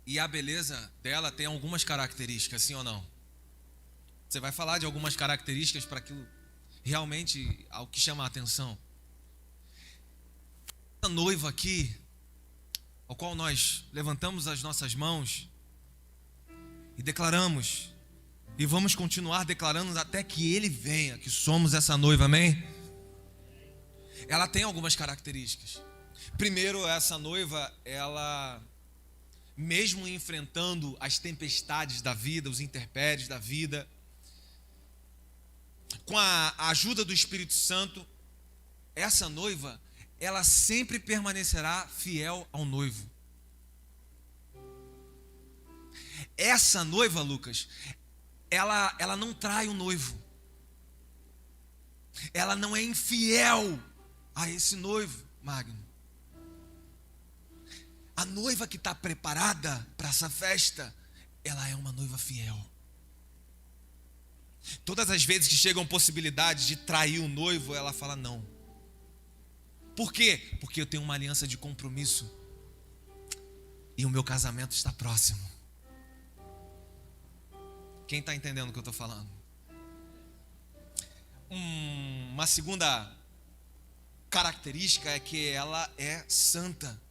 [SPEAKER 1] e a beleza dela tem algumas características, sim ou não? Você vai falar de algumas características para aquilo realmente ao que chama a atenção. Essa noiva aqui, ao qual nós levantamos as nossas mãos e declaramos, e vamos continuar declarando até que ele venha, que somos essa noiva, amém? Ela tem algumas características. Primeiro, essa noiva, ela, mesmo enfrentando as tempestades da vida, os intempéries da vida, com a ajuda do Espírito Santo, essa noiva, ela sempre permanecerá fiel ao noivo. Essa noiva, Lucas, ela não trai o noivo. Ela não é infiel a esse noivo, Magno. A noiva que está preparada para essa festa, ela é uma noiva fiel. Todas as vezes que chegam possibilidades de trair o noivo, ela fala não. Por quê? Porque eu tenho uma aliança de compromisso e o meu casamento está próximo. Quem está entendendo o que eu estou falando? Uma segunda característica é que ela é santa.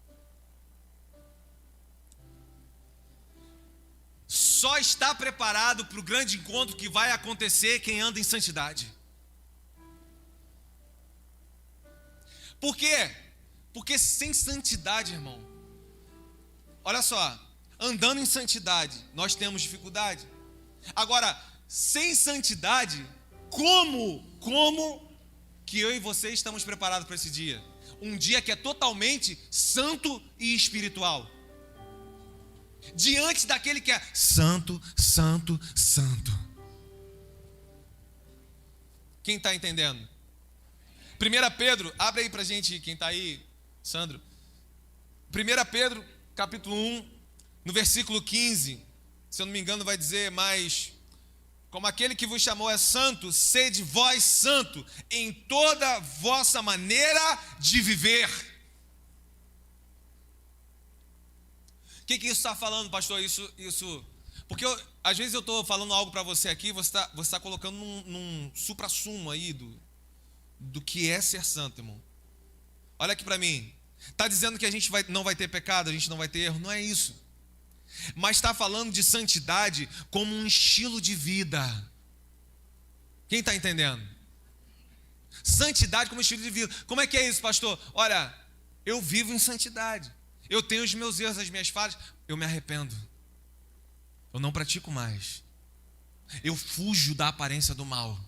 [SPEAKER 1] Só está preparado para o grande encontro que vai acontecer quem anda em santidade. Por quê? Porque sem santidade, irmão, olha só, andando em santidade, nós temos dificuldade. Agora, sem santidade, como que eu e você estamos preparados para esse dia? Um dia que é totalmente santo e espiritual. Diante daquele que é santo, santo, santo. Quem está entendendo? 1 Pedro, abre aí pra gente, quem está aí, Sandro. 1 Pedro, capítulo 1, no versículo 15, se eu não me engano vai dizer, mas como aquele que vos chamou é santo, sede vós santo em toda vossa maneira de viver. O que isso está falando, pastor? Isso, porque às vezes eu estou falando algo para você aqui, você tá colocando num supra-sumo aí do que é ser santo, irmão. Olha aqui para mim. Está dizendo que a gente não vai ter pecado, a gente não vai ter erro, não é isso. Mas está falando de santidade como um estilo de vida. Quem está entendendo? Santidade como estilo de vida. Como é que é isso, pastor? Olha, eu vivo em santidade. Eu tenho os meus erros, as minhas falhas. Eu me arrependo. Eu não pratico mais. Eu fujo da aparência do mal.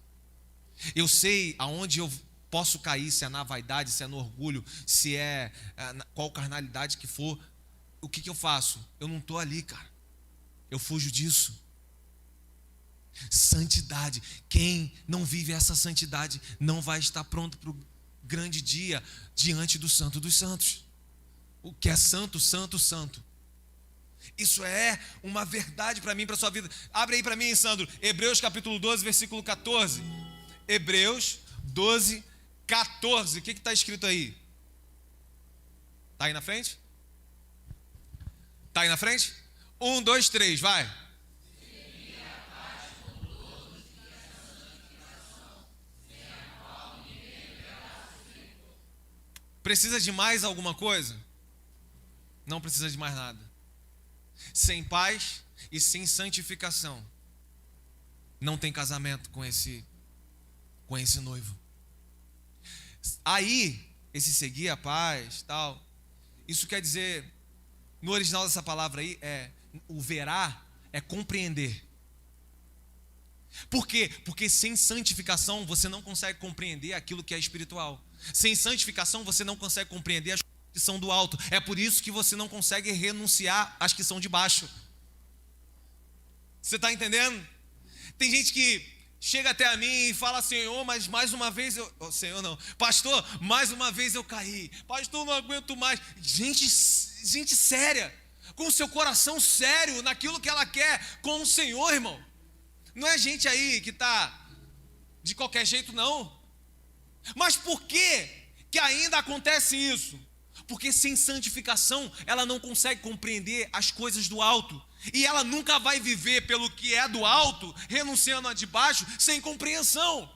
[SPEAKER 1] Eu sei aonde eu posso cair, se é na vaidade, se é no orgulho, se é qual carnalidade que for. O que eu faço? Eu não estou ali, cara. Eu fujo disso. Santidade. Quem não vive essa santidade não vai estar pronto para o grande dia diante do Santo dos Santos. O que é santo, santo, santo. Isso é uma verdade para mim, para a sua vida. Abre aí para mim, Sandro, Hebreus capítulo 12, versículo 14. Hebreus 12, 14. O que está escrito aí? Está aí na frente? Está aí na frente? 1, 2, 3, vai. Precisa de mais alguma coisa? Não precisa de mais nada. Sem paz e sem santificação, não tem casamento com esse noivo. Aí, esse seguir a paz, tal, isso quer dizer, no original dessa palavra aí, o verá é compreender. Por quê? Porque sem santificação você não consegue compreender aquilo que é espiritual. Sem santificação você não consegue compreender as coisas que são do alto. É por isso que você não consegue renunciar às que são de baixo. Você está entendendo? Tem gente que chega até a mim e fala: Senhor, mas mais uma vez eu... Oh, Senhor não. Pastor, mais uma vez eu caí. Pastor, não aguento mais. Gente séria, com o seu coração sério naquilo que ela quer com o Senhor, irmão. Não é gente aí que está de qualquer jeito, não. Mas por que ainda acontece isso? Porque sem santificação ela não consegue compreender as coisas do alto. E ela nunca vai viver pelo que é do alto, renunciando a de baixo, sem compreensão.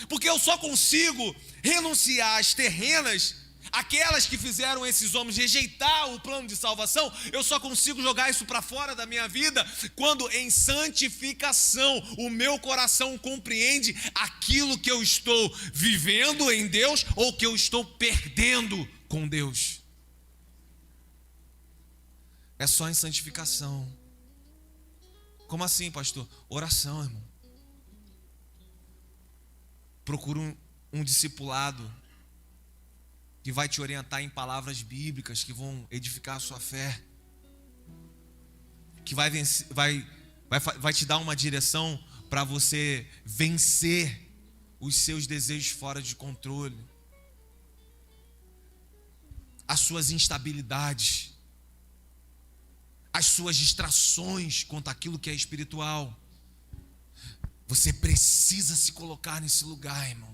[SPEAKER 1] Porque eu só consigo renunciar às terrenas, aquelas que fizeram esses homens rejeitar o plano de salvação, eu só consigo jogar isso para fora da minha vida quando em santificação o meu coração compreende aquilo que eu estou vivendo em Deus ou que eu estou perdendo com Deus. É só em santificação. Como assim, pastor? Oração, irmão. Procura um discipulado que vai te orientar em palavras bíblicas que vão edificar a sua fé, que vai te dar uma direção para você vencer os seus desejos fora de controle, as suas instabilidades, as suas distrações quanto àquilo que é espiritual. Você precisa se colocar nesse lugar, irmão.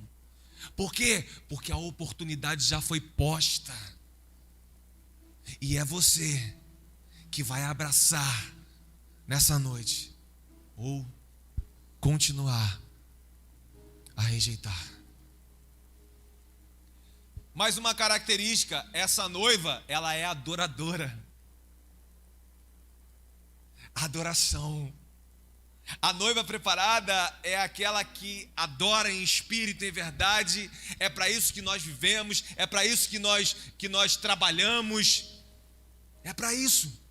[SPEAKER 1] Por quê? Porque a oportunidade já foi posta. E é você que vai abraçar nessa noite ou continuar a rejeitar. Mais uma característica, essa noiva, ela é adoradora. Adoração. A noiva preparada é aquela que adora em espírito e em verdade. É para isso que nós vivemos, é para isso que nós trabalhamos. É para isso.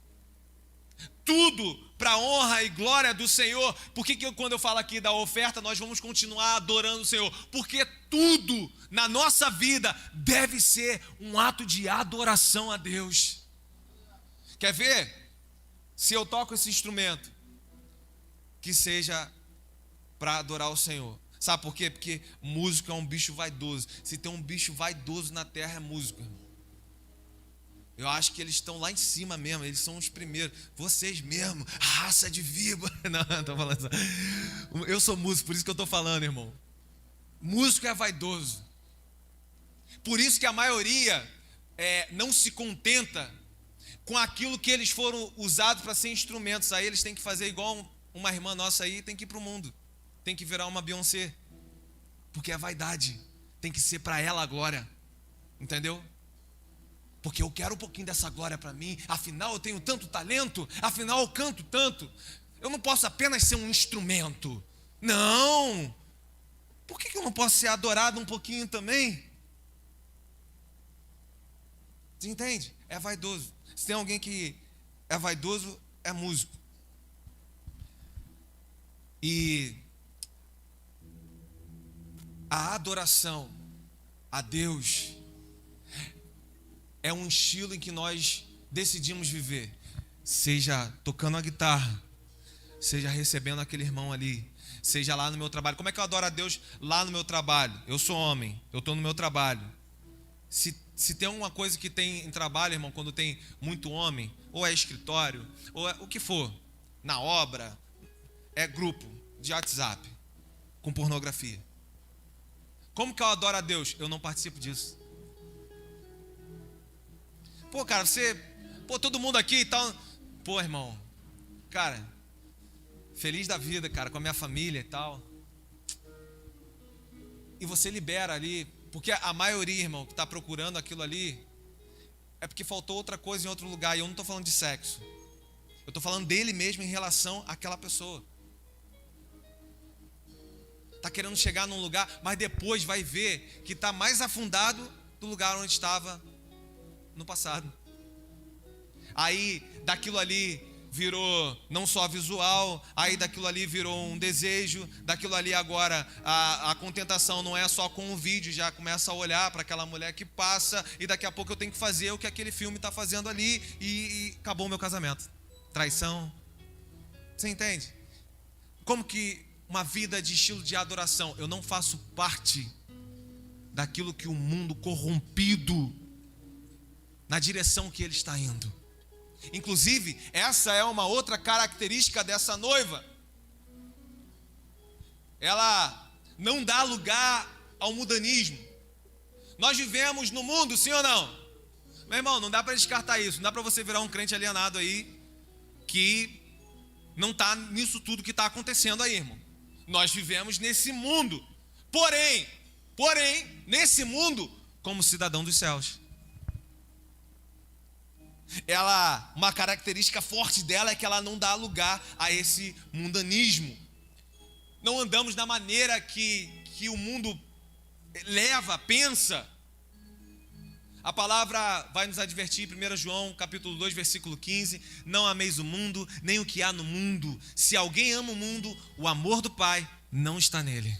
[SPEAKER 1] Tudo para a honra e glória do Senhor. Por que quando eu falo aqui da oferta, nós vamos continuar adorando o Senhor? Porque tudo na nossa vida deve ser um ato de adoração a Deus. Quer ver? Se eu toco esse instrumento, que seja para adorar o Senhor. Sabe por quê? Porque músico é um bicho vaidoso. Se tem um bicho vaidoso na terra, é músico, irmão. Eu acho que eles estão lá em cima mesmo, eles são os primeiros. Vocês mesmo, raça de víbora. Não, estou falando só. Eu sou músico, por isso que eu estou falando, irmão. Músico é vaidoso. Por isso que a maioria não se contenta com aquilo que eles foram usados para ser instrumentos. Aí eles têm que fazer igual uma irmã nossa aí, tem que ir para o mundo. Tem que virar uma Beyoncé. Porque é vaidade. Tem que ser para ela a glória. Entendeu? Porque eu quero um pouquinho dessa glória para mim. Afinal eu tenho tanto talento. Afinal eu canto tanto. Eu não posso apenas ser um instrumento. Não. Por que eu não posso ser adorado um pouquinho também? Você entende? É vaidoso. Se tem alguém que é vaidoso, é músico. E a adoração a Deus é um estilo em que nós decidimos viver. Seja tocando a guitarra, seja recebendo aquele irmão ali, seja lá no meu trabalho. Como é que eu adoro a Deus lá no meu trabalho? Eu sou homem, eu estou no meu trabalho. Se tem alguma coisa que tem em trabalho, irmão, quando tem muito homem, ou é escritório, ou é o que for, na obra, é grupo de WhatsApp com pornografia. Como que eu adoro a Deus? Eu não participo disso. Pô, cara, todo mundo aqui e tal. Pô, irmão, cara, feliz da vida, cara, com a minha família e tal. E você libera ali, porque a maioria, irmão, que está procurando aquilo ali, é porque faltou outra coisa em outro lugar. E eu não estou falando de sexo. Eu estou falando dele mesmo em relação àquela pessoa. Está querendo chegar num lugar, mas depois vai ver que está mais afundado do lugar onde estava no passado. Aí daquilo ali virou não só visual, aí daquilo ali virou um desejo, daquilo ali agora a contentação não é só com o vídeo, já começa a olhar para aquela mulher que passa e daqui a pouco eu tenho que fazer o que aquele filme está fazendo ali e acabou o meu casamento. Traição. Você entende? Como que uma vida de estilo de adoração, eu não faço parte daquilo que o mundo corrompido na direção que ele está indo. Inclusive, essa é uma outra característica dessa noiva. Ela não dá lugar ao mundanismo. Nós vivemos no mundo, sim ou não? Meu irmão, não dá para descartar isso. Não dá para você virar um crente alienado aí que não está nisso tudo que está acontecendo aí, irmão. Nós vivemos nesse mundo. Porém, nesse mundo, como cidadão dos céus. Uma característica forte dela é que ela não dá lugar a esse mundanismo. Não andamos da maneira que o mundo leva, pensa. A palavra vai nos advertir, 1 João capítulo 2, versículo 15: não ameis o mundo, nem o que há no mundo. Se alguém ama o mundo, o amor do Pai não está nele.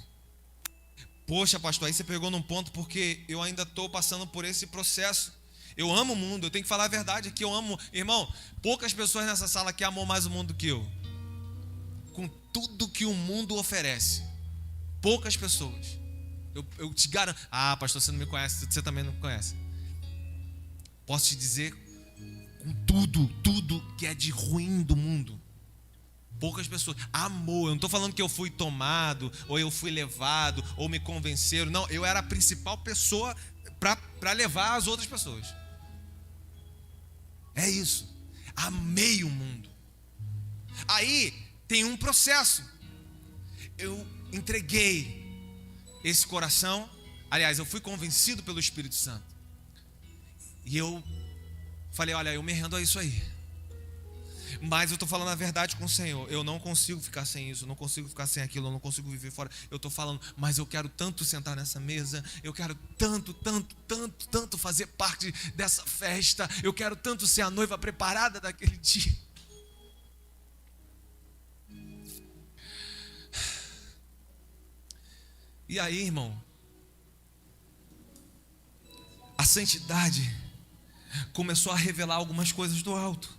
[SPEAKER 1] Poxa, pastor, aí você pegou num ponto, porque eu ainda estou passando por esse processo. Eu amo o mundo, eu tenho que falar a verdade aqui, eu amo. Irmão, poucas pessoas nessa sala aqui amam mais o mundo do que eu. Com tudo que o mundo oferece. Poucas pessoas. Eu te garanto. Ah, pastor, você não me conhece, você também não me conhece. Posso te dizer, com tudo que é de ruim do mundo. Poucas pessoas. Amor, eu não estou falando que eu fui tomado, ou eu fui levado, ou me convenceram. Não, eu era a principal pessoa para levar as outras pessoas. É isso. Amei o mundo. Aí tem um processo. Eu entreguei esse coração. Aliás, eu fui convencido pelo Espírito Santo. E eu falei, olha, eu me rendo a isso aí. Mas eu estou falando a verdade com o Senhor. Eu não consigo ficar sem isso, eu não consigo ficar sem aquilo, eu não consigo viver fora. Eu estou falando, mas eu quero tanto sentar nessa mesa, eu quero tanto fazer parte dessa festa, eu quero tanto ser a noiva preparada daquele dia. E aí, irmão, a santidade começou a revelar algumas coisas do alto.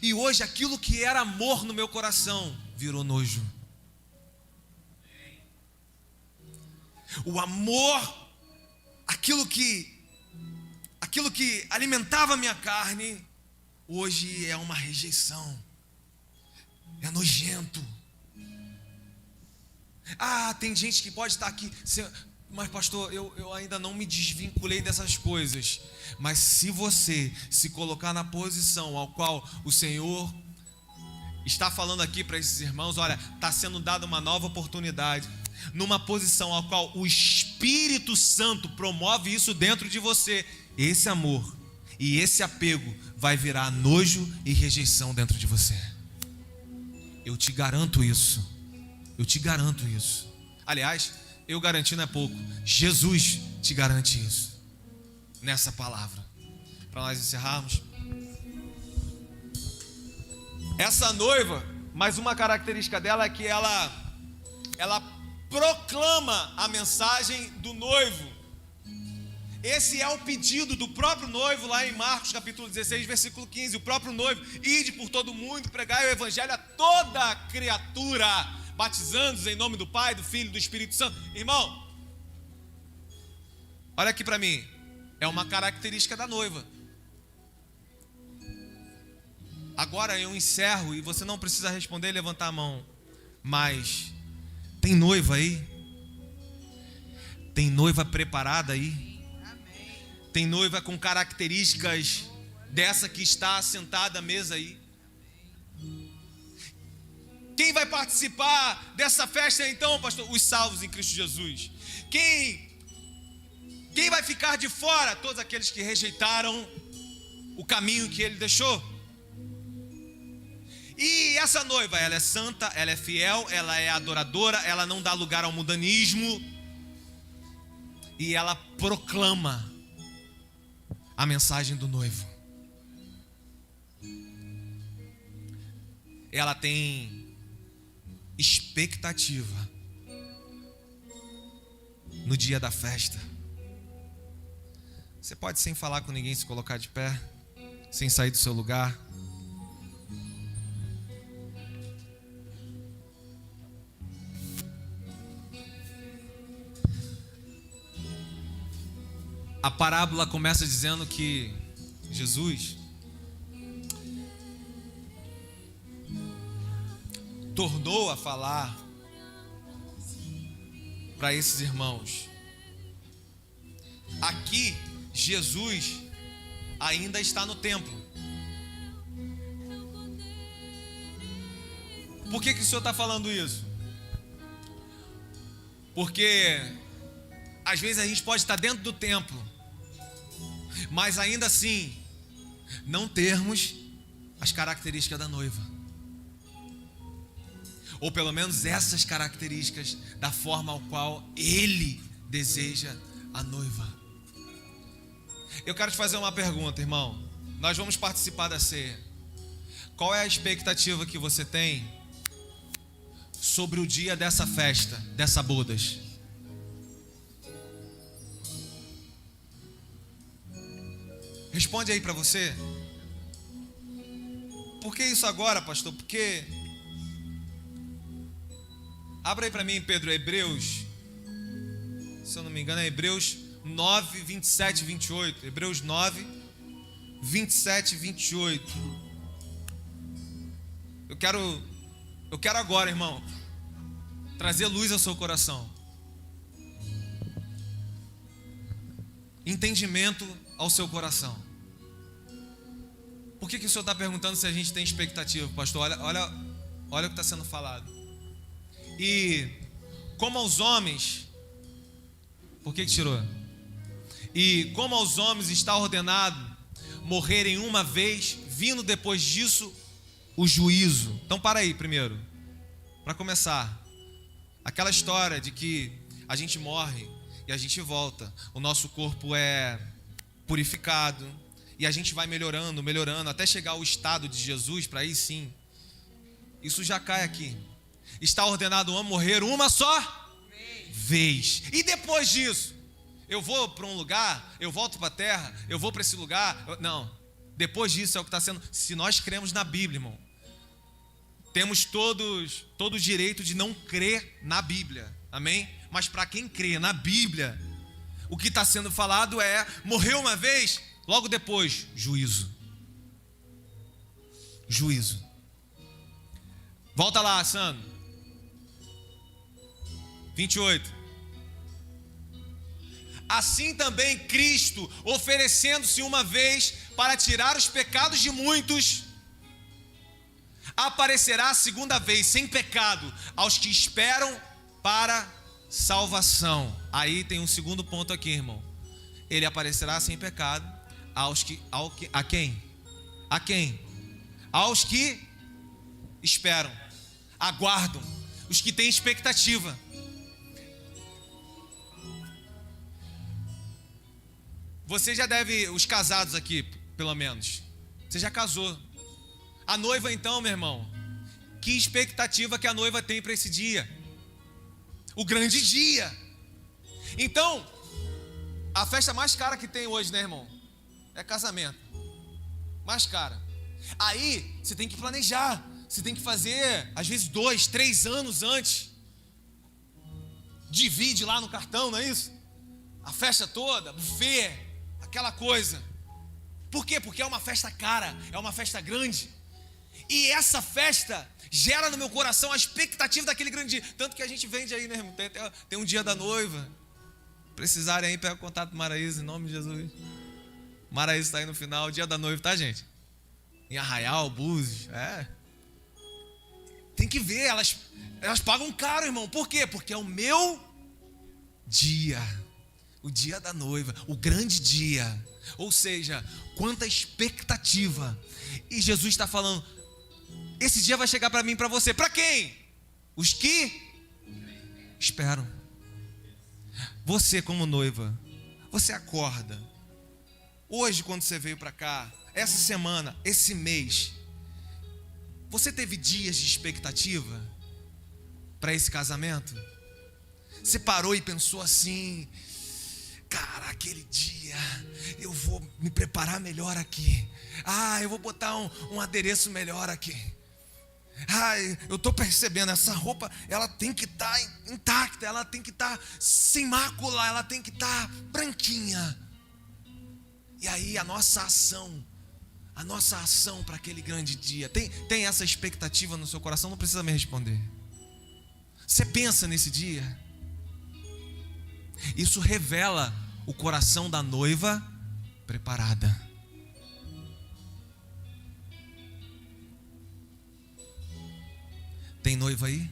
[SPEAKER 1] E hoje aquilo que era amor no meu coração virou nojo. O amor, aquilo que alimentava a minha carne, hoje é uma rejeição. É nojento. Tem gente que pode estar aqui, mas pastor, eu ainda não me desvinculei dessas coisas. Mas se você se colocar na posição ao qual o Senhor está falando aqui para esses irmãos, olha, está sendo dada uma nova oportunidade, numa posição ao qual o Espírito Santo promove isso dentro de você, esse amor e esse apego vai virar nojo e rejeição dentro de você. Eu te garanto isso. Eu te garanto isso. Aliás, eu garanti não é pouco. Jesus te garante isso. Nessa palavra. Para nós encerrarmos. Essa noiva, mais uma característica dela é que ela proclama a mensagem do noivo. Esse é o pedido do próprio noivo lá em Marcos capítulo 16, versículo 15. O próprio noivo: ide por todo mundo, pregai o evangelho a toda criatura, batizando-os em nome do Pai, do Filho e do Espírito Santo. Irmão, olha aqui para mim. É uma característica da noiva. Agora eu encerro e você não precisa responder e levantar a mão. Mas tem noiva aí? Tem noiva preparada aí? Tem noiva com características dessa que está sentada à mesa aí? Quem vai participar dessa festa então, pastor? Os salvos em Cristo Jesus. Quem vai ficar de fora? Todos aqueles que rejeitaram o caminho que ele deixou. E essa noiva, ela é santa, ela é fiel, ela é adoradora, ela não dá lugar ao mundanismo. E ela proclama a mensagem do noivo. Ela tem expectativa no dia da festa. Você pode, sem falar com ninguém, se colocar de pé, sem sair do seu lugar. A parábola começa dizendo que Jesus tornou a falar para esses irmãos. Aqui, Jesus ainda está no templo. Por que o Senhor está falando isso? Porque às vezes a gente pode estar dentro do templo, mas ainda assim não termos as características da noiva, ou pelo menos essas características da forma ao qual Ele deseja a noiva. Eu quero te fazer uma pergunta, irmão. Nós vamos participar da ceia. Qual é a expectativa que você tem sobre o dia dessa festa, dessa bodas? Responde aí para você. Por que isso agora, pastor? Porque abra aí para mim, Pedro, Hebreus, se eu não me engano é Hebreus 9, 27 e 28. Hebreus 9, 27 e 28. Eu quero agora, irmão, trazer luz ao seu coração, entendimento ao seu coração. Por que o Senhor está perguntando se a gente tem expectativa, pastor? Olha o que está sendo falado. E como aos homens, por que tirou? E como aos homens está ordenado morrerem uma vez, vindo depois disso o juízo. Então para aí primeiro, para começar, aquela história de que a gente morre e a gente volta, o nosso corpo é purificado e a gente vai melhorando, até chegar ao estado de Jesus, para aí sim, isso já cai aqui. está ordenado o homem morrer uma só vez. E depois disso, eu vou para um lugar, eu volto para a terra, eu vou para esse lugar. Não, depois disso é o que está sendo. Se nós cremos na Bíblia, irmão, temos todo o direito de não crer na Bíblia, amém? Mas para quem crê na Bíblia, o que está sendo falado é: morreu uma vez, logo depois, juízo. Juízo. Volta lá, Sandro. 28. Assim também Cristo, oferecendo-se uma vez para tirar os pecados de muitos, aparecerá a segunda vez sem pecado aos que esperam para salvação. Aí tem um segundo ponto aqui, irmão. Ele aparecerá sem pecado a quem? A quem? Aos que esperam, aguardam, os que têm expectativa. Você já deve, os casados aqui, pelo menos, você já casou. A noiva então, meu irmão, que expectativa que a noiva tem para esse dia? O grande dia. Então, a festa mais cara que tem hoje, né, irmão? É casamento. Mais cara. Aí, você tem que planejar. Você tem que fazer, às vezes, 2, 3 anos antes. Divide lá no cartão, não é isso? A festa toda, buffet, aquela coisa. Por quê? Porque é uma festa cara, é uma festa grande. E essa festa gera no meu coração a expectativa daquele grande dia. Tanto que a gente vende aí, né, irmão? Tem um dia da noiva. Precisarem aí, pega o contato do Maraísa, em nome de Jesus. Maraísa está aí no final, dia da noiva, tá, gente? Em Arraial, Búzios, Tem que ver, elas pagam caro, irmão. Por quê? Porque é o meu dia. O dia da noiva, o grande dia. Ou seja, quanta expectativa. E Jesus está falando: esse dia vai chegar para mim e para você. Para quem? Os que esperam. Você como noiva, você acorda. Hoje, quando você veio para cá, essa semana, esse mês, você teve dias de expectativa para esse casamento? Você parou e pensou assim: cara, aquele dia eu vou me preparar melhor aqui. Eu vou botar um adereço melhor aqui. Eu estou percebendo, essa roupa, ela tem que estar intacta, ela tem que estar sem mácula, ela tem que estar branquinha. E aí a nossa ação para aquele grande dia, tem essa expectativa no seu coração? Não precisa me responder. Você pensa nesse dia? Isso revela o coração da noiva preparada. Tem noiva aí?